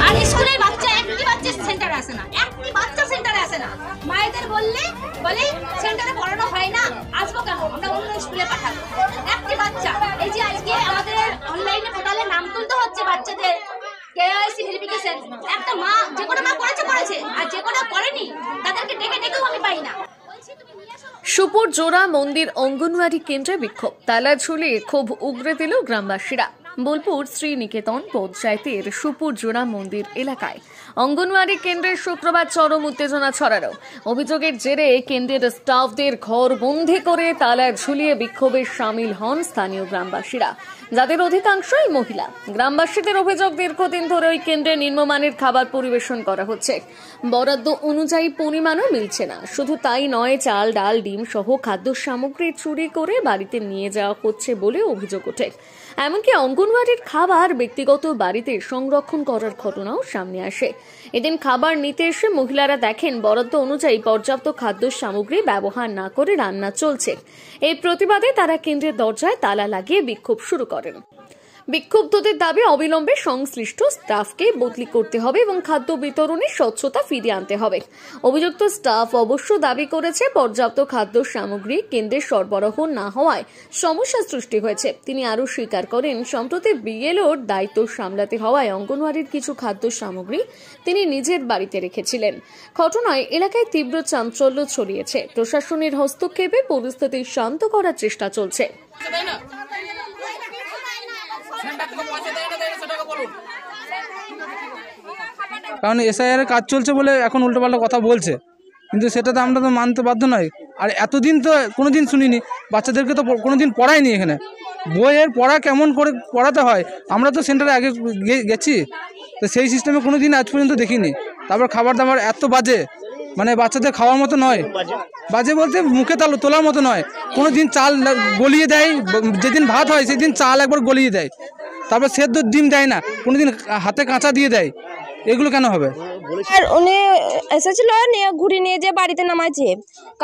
আর স্কুলের বাচ্চা একটি বাচ্চা সেন্টারে আসে না, একটি বাচ্চা সেন্টারে আসে না। মায়েদের বলে সেন্টারে পড়ানো হয় না, আসবো কেন, আমরা অন্য স্কুলে পাঠাবো। একটি বাচ্চা, এই যে আজকে আমাদের অনলাইনে পোর্টালে নাম তুলতে হচ্ছে বাচ্চাদের কেওয়াইসি ভেরিফিকেশন, একটা মা যে কোনো মা করেছে আর যে কোনো করেনি তাদেরকে ডেকেও আমি পাই না। সুপুর জোড়া মন্দির অঙ্গনওয়াড়ি কেন্দ্রে বিক্ষোভ, তালা ঝুলিয়ে ক্ষোভ উগরে দিল গ্রামবাসীরা। বোলপুর শ্রীনিকেতন পঞ্চায়েতের সুপুর জোড়া মন্দির এলাকায় অঙ্গনওয়াড়ি কেন্দ্রের শুক্রবার চরম উত্তেজনা ছড়ালো। অভিযোগের জেরে কেন্দ্রের স্টাফদের ঘর বন্দি করে তালা ঝুলিয়ে বিক্ষোভে সামিল হন স্থানীয় গ্রামবাসীরা, যাদের অধিকাংশই মহিলা। গ্রামবাসীদের অভিযোগ, দীর্ঘদিন ধরে ওই কেন্দ্রে নিম্নমানের খাবার পরিবেশন করা হচ্ছে, বরাদ্দ অনুযায়ী পরিমাণও মিলছে না। শুধু তাই নয়, চাল, ডাল, ডিম সহ খাদ্য সামগ্রী চুরি করে বাড়িতে নিয়ে যাওয়া হচ্ছে বলে অভিযোগ ওঠে। এমনকি অঙ্গনওয়াড়ির খাবার ব্যক্তিগত বাড়িতে সংরক্ষণ করার ঘটনাও সামনে আসে। এদিন খাবার নিতে এসে মহিলারা দেখেন বরাদ্দ অনুযায়ী পর্যাপ্ত খাদ্য সামগ্রী ব্যবহার না করে রান্না চলছে। এই প্রতিবাদে তারা কেন্দ্রের দরজায় তালা লাগিয়ে বিক্ষোভ শুরু করেন। বিক্ষুব্ধদের দাবি, অবিলম্বে সংশ্লিষ্ট স্টাফকে বদলি করতে হবে এবং খাদ্য বিতরণে স্বচ্ছতা ফিরিয়ে আনতে হবে। অভিযুক্ত স্টাফ অবশ্য দাবি করেছে পর্যাপ্ত খাদ্য সামগ্রী কেন্দ্রে সরবরাহ না হওয়ায় সমস্যা সৃষ্টি হয়েছে। তিনি আরও স্বীকার করেন, সম্প্রতি বিএলওর দায়িত্ব সামলাতে হওয়ায় অঙ্গনওয়াড়ির কিছু খাদ্য সামগ্রী তিনি নিজের বাড়িতে রেখেছিলেন। ঘটনায় এলাকায় তীব্র চাঞ্চল্য ছড়িয়েছে। প্রশাসনের হস্তক্ষেপে পরিস্থিতি শান্ত করার চেষ্টা চলছে। কারণ এসআইআর কাজ চলছে বলে এখন উল্টোপাল্টা কথা বলছে, কিন্তু সেটা তো আমরা তো মানতে বাধ্য নয়। আর এতদিন তো কোনোদিন শুনিনি, বাচ্চাদেরকে তো কোনোদিন পড়ায়নি। এখানে বইয়ের পড়া কেমন করে পড়াতে হয় আমরা তো সেন্টারে আগে গেছি, তো সেই সিস্টেমে কোনোদিন আজ পর্যন্ত দেখিনি। তারপর খাবার দাবার এত বাজে, মানে বাচ্চাদের খাওয়ার মতো নয়। বাজে বলতে মুখে তোলার মতো নয়। কোনোদিন চাল গলিয়ে দেয়, যেদিন ভাত হয় সেদিন চাল একবার গলিয়ে দেয়, তারপর সেদ্ধ ডিম দেয় না, কোনোদিন হাতে কাঁচা দিয়ে দেয়। এগুলো কেন হবে? আর উনি এসেছিল নিয়ে ঘুরি নিয়ে যে বাড়িতে নামাইছে।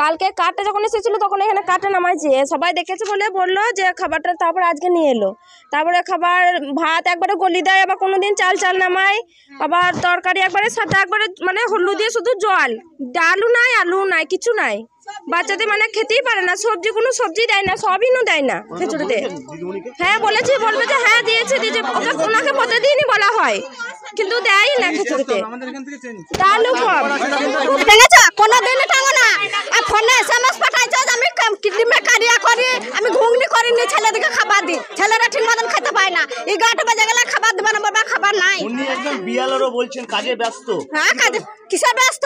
কালকে কাঠটা যখন এসেছিল তখন এখানে কাঠটা নামাইছে, সবাই দেখেছে বলে বললো যে খাবারটা, তারপর আজকে নিয়ে এলো। তারপরে খাবার ভাত একবারে গলি দেয়, আবার কোনোদিন চাল নামায়, আবার তরকারি একবারে সাদা, একবারে মানে হলুদ দিয়ে শুধু জল, ডালও নাই, আলু নাই, কিছু নাই। বাচ্চাদের মানে খেতেই পারে না, সবজি কোনো সবজি দেয় না, সবইনও দেয় না খিচুড়িতে। হ্যাঁ বলেছি, বলবে যে হ্যাঁ দিয়েছে, ওনাকে প্রতিদিনই বলা হয়, কিন্তু দেয় না খিচুড়িতে। ডালও কম, কোনোদিন টাঙো না। আর ফোনে এসএমএস পাঠাইছে যে আমি কিডনিমে কারিয়া করি, আমি ঘুগনি করিনি, ছেলেদেরকে খাবার দিই, ছেলেরা ঠিক মতন খেতে পায় না। 11টা বাজে গেলে খাবার দেবে না, বাবা খাবার নাই। উনি একজন বিয়ালরও বলছেন কাজে ব্যস্ত। হ্যাঁ কাজে, কিসে ব্যস্ত?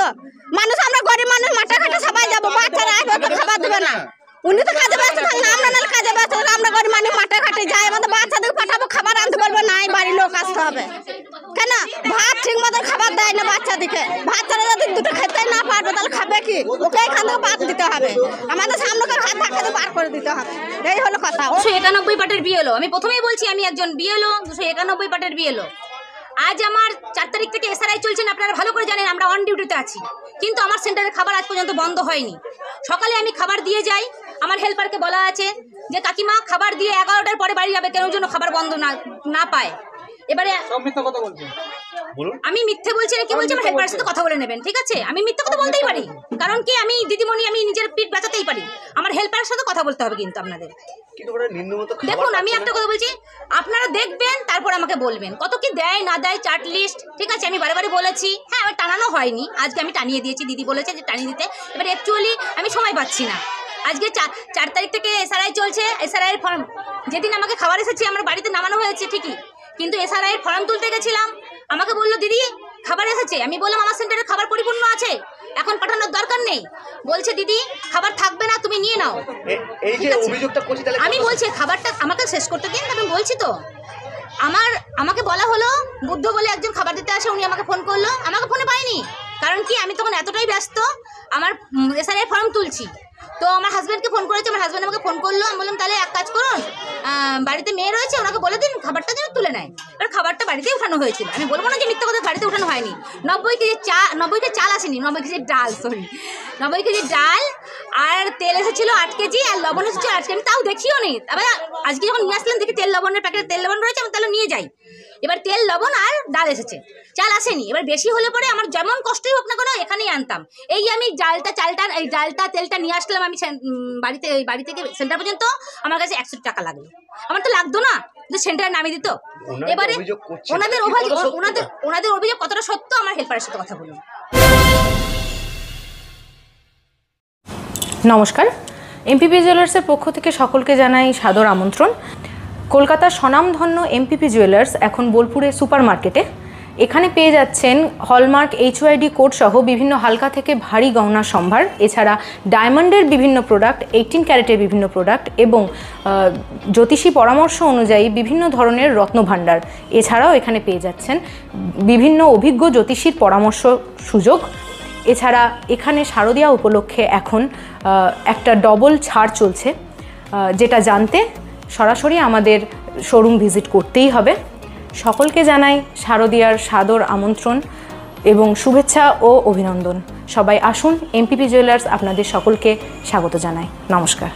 মানুষ, আমরা গরিব মানুষ, মাঠে ঘাটে সবাই যাবো, বাচ্চারা আসবে তো খাবার দেবে না। উনি তো কাজে ব্যস্ত থাকেন, আমরা নাহলে কাজে ব্যস্ত, আমরা গরিব মানুষ মাঠে ঘাটে যাই, আমাদের বাচ্চাদের পাঠাবো, খাবার আনতে বলবো নাই, বাড়ির লোক আসতে হবে। কেন ভাত ঠিক মতন খাবার দেয় না বাচ্চাদেরকে? বাচ্চারা যদি দুটো খেতে না পারবে তাহলে খাবে কি? ওকে এখান থেকে বাদ দিতে হবে, আমাদের সামনেকার হাত থাকতে বার করে দিতে হবে। এই হলো কথা। 291 পাটের বিএলও, আমি প্রথমেই বলছি আমি একজন বিএলও, 291 পাটের বিএলও। আজ আমার 4 তারিখ থেকে এসআরআই চলছেন, আপনারা ভালো করে জানেন, আমরা অন ডিউটিতে আছি, কিন্তু আমার সেন্টারের খাবার আজ পর্যন্ত বন্ধ হয়নি। সকালে আমি খাবার দিয়ে যাই, আমার হেল্পারকে বলা আছে যে কাকিমা খাবার দিয়ে 11টার পরে বাড়ি যাবে, কেন জন্য খাবার বন্ধ না পায়। এবারে আমি মিথ্যে বলছি না কি বলছি, আমার হেল্পারের সাথে কথা বলে নেবেন, ঠিক আছে? আমি মিথ্যে কথা বলতেই পারি, কারণ কি আমি দিদিমণি, আমি নিজের পিঠ বাঁচাতেই পারি। আমার হেল্পারের সাথে কথা বলতে হবে কিন্তু আপনাদের। দেখুন আমি একটা কথা বলছি, আপনারা দেখবেন তারপর আমাকে বলবেন কত কি দেয় না দেয়, চার্ট লিস্ট, ঠিক আছে? আমি বারে বলেছি, হ্যাঁ আমি টানানো হয়নি, আজকে আমি টানিয়ে দিয়েছি, দিদি বলেছে যে টানিয়ে দিতে। এবার অ্যাকচুয়ালি আমি সময় পাচ্ছি না। আজকে 4 তারিখ থেকে এসআরআই চলছে, এসআরআই এর ফর্ম যেদিন আমাকে খাবার এসেছে আমার বাড়িতে নামানো হয়েছে ঠিকই, কিন্তু এসআরআই এর ফর্ম তুলতে গেছিলাম, আমাকে বললো দিদি খাবার এসেছে। আমি বললাম আমার সেন্টারে খাবার পরিপূর্ণ আছে, এখন পাঠানোর দরকার নেই। বলছে দিদি খাবার থাকবে না, তুমি নিয়ে নাও। আমি বলছি খাবারটা আমাকে শেষ করতে দিন, আমি বলছি তো। আমাকে বলা হলো বুদ্ধ বলে একজন খাবার দিতে আসে, উনি আমাকে ফোন করলো, আমাকে ফোনে পাইনি, কারণ কি আমি তখন এতটাই ব্যস্ত, আমার এসআরআই ফর্ম তুলছি। তো আমার হাজব্যান্ডকে ফোন করেছে, আমার হাজব্যান্ড আমাকে ফোন করলো, আমি বললাম তাহলে এক কাজ করুন, বাড়িতে মেয়ে রয়েছে, ওনাকে বলে দিন খাবারটা যেন তুলে নেয়। এবার খাবারটা বাড়িতেই উঠানো হয়েছিল, আমি বলবো না যে মিথ্যা কথা বাড়িতে উঠানো হয়নি। 90 কেজি চাল আসেনি, 90 কেজি ডাল, 90 কেজি ডাল, আর তেল এসেছিল 8 কেজি, আর লবণ এসেছিল 8 কেজি, তাও দেখিও নি। তবে আজকে যখন নিয়ে আসলাম দেখি তেল লবণের প্যাকেটে তেল লবণ রয়েছে, আমি তাহলে নিয়ে যাই। এবার তেল লবণ আর ডাল এসেছে, চাল আসেনি। এবার বেশি হলে পরে আমার যেমন কষ্টই হোক না কেন এখানেই আনতাম। এই আমি ডালটা তেলটা নিয়ে আসলাম আমি বাড়ি থেকে সেন্টার পর্যন্ত, আমার কাছে 100 টাকা লাগলো। আমার তো লাগতো না, সেন্টারে নামিয়ে দিত। এবারে ওনাদের অভিযোগ কতটা সত্য, আমার হেল্পারের সাথে কথা বলুন। নমস্কার, এমপিপি জুয়েলার্সের পক্ষ থেকে সকলকে জানাই সাদর আমন্ত্রণ। কলকাতার স্বনামধন্য এমপিপি জুয়েলার্স এখন বোলপুরে সুপার মার্কেটে। এখানে পেয়ে যাচ্ছেন হলমার্ক HYD কোড সহ বিভিন্ন হালকা থেকে ভারী গহনার সম্ভার, এছাড়া ডায়মন্ডের বিভিন্ন প্রোডাক্ট, 18 ক্যারেটের বিভিন্ন প্রোডাক্ট এবং জ্যোতিষী পরামর্শ অনুযায়ী বিভিন্ন ধরনের রত্নভাণ্ডার। এছাড়াও এখানে পেয়ে যাচ্ছেন বিভিন্ন অভিজ্ঞ জ্যোতিষীর পরামর্শ সুযোগ। এছাড়া এখানে শারদীয়া উপলক্ষে এখন একটা ডবল ছাড় চলছে, যেটা জানতে সরাসরি আমাদের শোরুম ভিজিট করতেই হবে। সকলকে জানাই শারদীয়ার সাদর আমন্ত্রণ এবং শুভেচ্ছা ও অভিনন্দন। সবাই আসুন, এমপিপি জুয়েলার্স আপনাদের সকলকে স্বাগত জানাই। নমস্কার।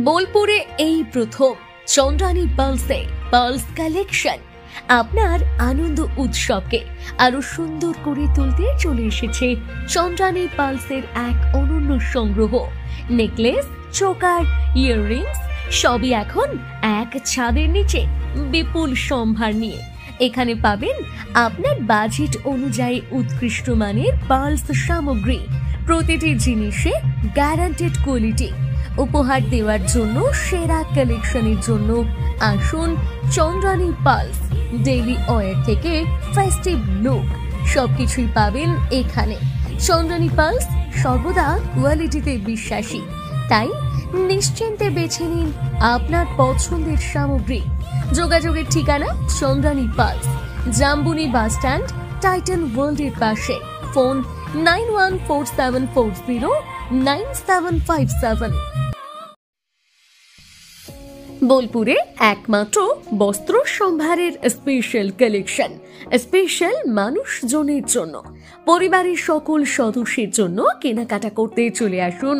বোলপুরে এই প্রথম চন্দ্রানী পালসে পালস কালেকশন আপনার আনন্দ উৎসবকে আরো সুন্দর করে তুলতে চলে এসেছে চন্দ্রানী পালসের এক অনন্য সংগ্রহ। নেকলেস, চোকার, ইয়াররিংস সবই এখন এক ছাদের নিচে বিপুল সম্ভার নিয়ে। এখানে পাবেন আপনার বাজেট অনুযায়ী উৎকৃষ্ট মানের পালস সামগ্রী, প্রতিটি জিনিসে গ্যারান্টেড কোয়ালিটি। উপহার দেওয়ার জন্য সেরা কালেকশনের জন্য আসুন চন্দ্রানী পালস। ডেইলি ওয়্যার থেকে ফেস্টিভ লুক সবকিছুই পাবেন এখানে। চন্দ্রানী পালস সর্বদা কোয়ালিটিতে বিশ্বাসী, তাই নিশ্চিন্তে বেছে নিন আপনার পছন্দের সামগ্রী। যোগাযোগের ঠিকানা Chandrani pulse, Jambuni bus stand, Titan ওয়ার্ল্ডের পাশে। ফোন 9147409757। বোলপুরে একমাত্র বস্ত্র সম্ভারের স্পেশাল কালেকশন, স্পেশাল মানুষজনের জন্য, পরিবারের সকল সদস্যের জন্য কেনাকাটা করতে চলে আসুন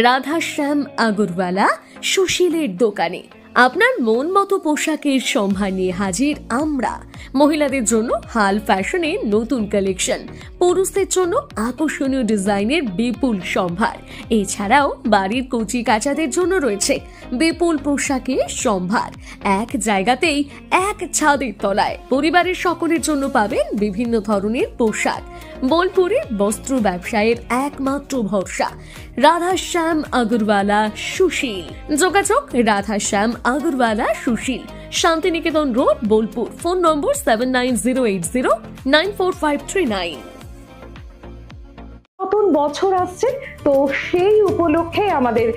রাধাশ্যাম আগরওয়ালা সুশীলের দোকানে। আপনার মন মতো পোশাকের সম্ভার নিয়ে হাজির আমরা। মহিলাদের জন্য হাল ফ্যাশনের নতুন কালেকশন, পুরুষদের জন্য আকর্ষণীয় ডিজাইনের বিপুল সম্ভার। এছাড়াও বাড়ির কচি কাচাদের জন্য রয়েছে বিপুল পোশাকের সম্ভার। এক জায়গাতেই এক ছাদের তলায় পরিবারের সকলের জন্য পাবেন বিভিন্ন ধরনের পোশাক। বোলপুরে বস্ত্র ব্যবসায়ের একমাত্র ভরসা রাধাশ্যাম আগরওয়ালা সুশীল। যোগাযোগ Radhashyam Agarwala Sushil, Shantiniketan road, Bolpur. Phone number 7908094539। নতুন বছর আসছে, তো সেই উপলক্ষে আমাদের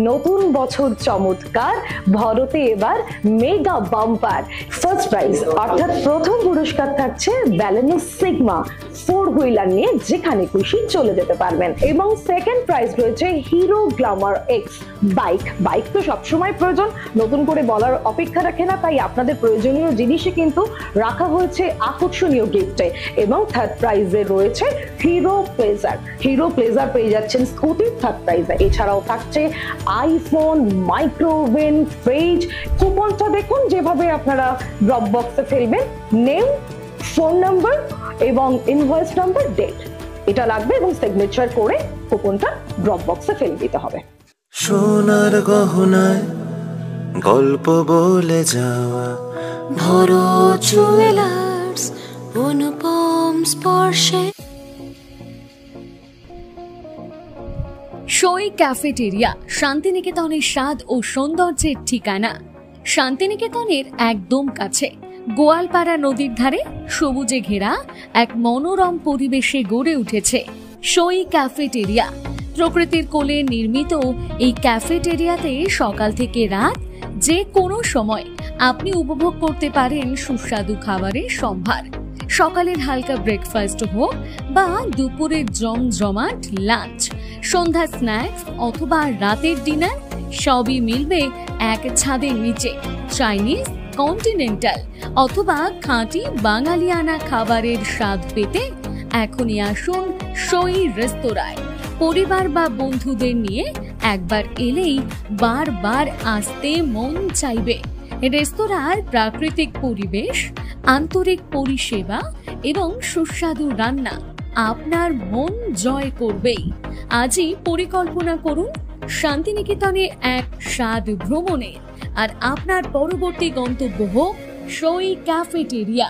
নতুন বছর চমৎকার ভরতে এবার মেগা বাম্পার ফার্স্ট প্রাইজ, অর্থাৎ প্রথম পুরস্কার থাকছে ব্যালেনো সিগমা 4 হুইলার নিয়ে যেখানে খুশি চলে যেতে পারবেন, এবং সেকেন্ড প্রাইজ রয়েছে হিরো গ্ল্যামার এক্স বাইক তো সবসময় প্রয়োজন, নতুন করে বলার অপেক্ষা রাখে না, তাই আপনাদের প্রয়োজনীয় জিনিসে কিন্তু রাখা হয়েছে আকর্ষণীয় গিফটে। এবং থার্ড প্রাইজে রয়েছে হিরো প্লেজার পেয়ে যাচ্ছেন স্কুটি থার্ড প্রাইজে। এছাড়াও থাকছে আইফোন, মাইক্রোওভেন, ফ্রিজ। কুপনটা দেখুন যেভাবে আপনারা ড্রপ বক্সে ফেলবেন, নেম, ফোন নাম্বার এবং ইনভয়েস নাম্বার, ডেট এটা লাগবে এবং সিগনেচার করে কুপনটা ড্রপ বক্সে ফেলে দিতে হবে। সোনার গহনায় গল্প বলে যাওয়া ভরো জুয়েলার্স, অনুপম স্পর্শে। সই ক্যাফেটেরিয়া শান্তিনিকেতনের স্বাদ ও সৌন্দর্যের ঠিকানা। শান্তিনিকেতনের একদম কাছে গোয়ালপাড়া নদীর ধারে সবুজে ঘেরা এক মনোরম পরিবেশে গড়ে উঠেছে সই ক্যাফেটেরিয়া। প্রকৃতির কোলে নির্মিত এই ক্যাফেটেরিয়াতে সকাল থেকে রাত যে কোনো সময় আপনি উপভোগ করতে পারেন সুস্বাদু খাবারের সম্ভার। সকালের হালকা ব্রেকফাস্ট হোক বা দুপুরের জমজমাট লাঞ্চ, সন্ধ্যা স্ন্যাক্স অথবা রাতের ডিনার সবই মিলবে এক ছাদের নিচে। চাইনিজ, কন্টিনেন্টাল অথবা খাঁটি বাঙালিয়ানা খাবারের স্বাদ পেতে এখনই আসুন সই রেস্তোরাঁয়। পরিবার বা বন্ধুদের নিয়ে একবার এলেই বারবার আসতে মন চাইবে। রেস্তোরাঁর প্রাকৃতিক পরিবেশ, আন্তরিক পরিষেবা এবং সুস্বাদু রান্না আপনার মন জয় করবেই। আজই পরিকল্পনা করুন শান্তিনিকেতনে এক স্বাদ ভ্রমণে, আর আপনার পরবর্তী গন্তব্য হোক সই ক্যাফেটেরিয়া।